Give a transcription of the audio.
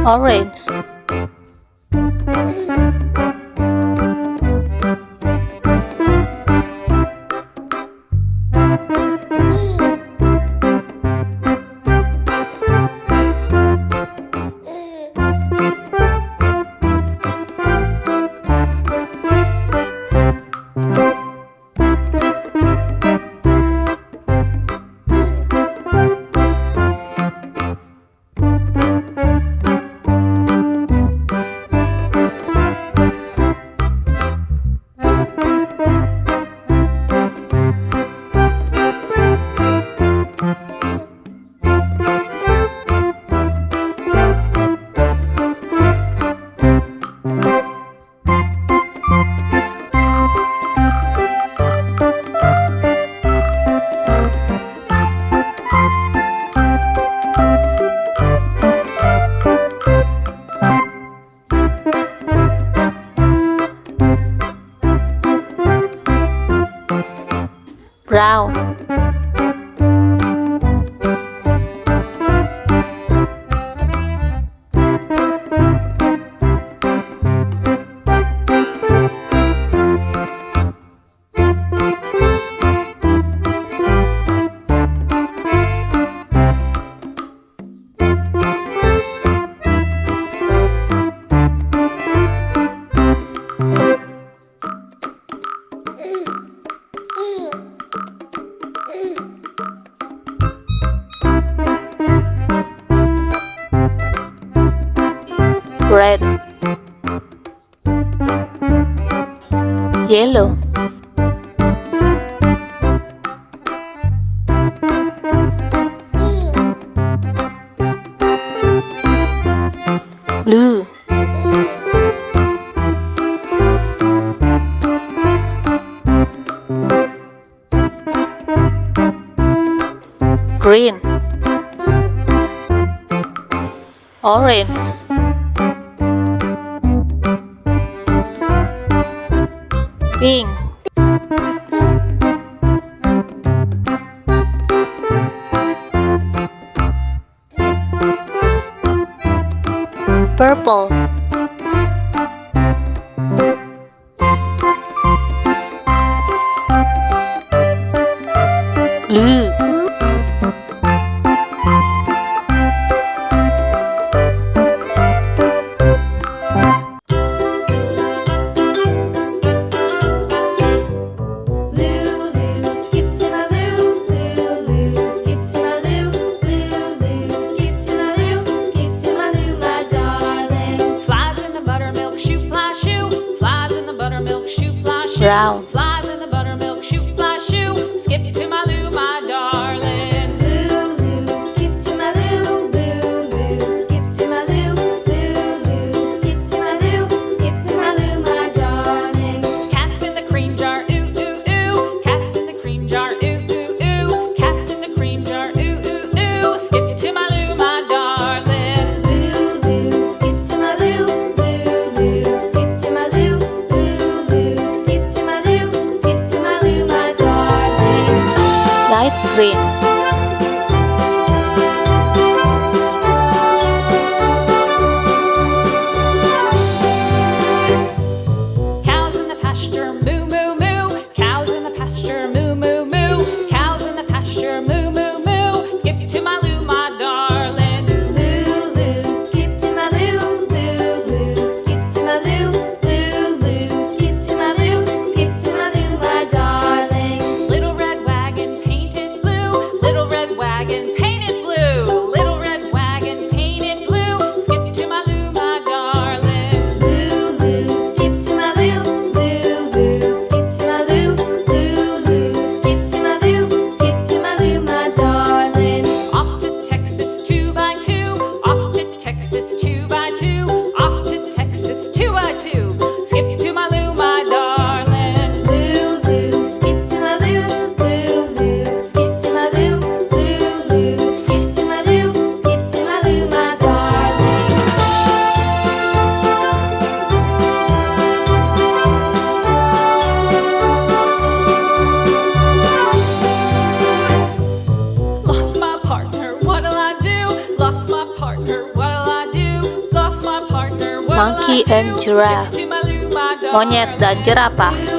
Orange. Brown. Red. Yellow. Blue. Green. Orange. Pink. Purple. Blue. Brown. Flies in the buttermilk shoe, fly shoe. Skip to my loo, my darling. Loo, loo, skip to my loo. Loo, loo, skip to my loo. Loo, loo, skip to my loo. Skip to my loo, my darling. Cats in the cream jar, ooh, ooh, ooh. Cats in the cream jar, ooh, ooh, ooh. Cats in the cream jar, ooh, ooh, ooh. Skip to my loo, my darling. Loo, loo, skip to my loo. Loo, loo, skip to my loo. Light green. Cows in the pasture, moo, moo, moo. Cows in the pasture, moo, moo, moo. Cows in the pasture, moo, moo, moo. Skip to my loo, my darling. Loo, loo, skip to my loo. Loo, loo, skip to my loo. Loo, loo, skip to my loo. Skip to my loo, my darling. Little red wagon painted blue. Monkey and Giraffe, To my loo, my darling. Monyet dan Jerapah.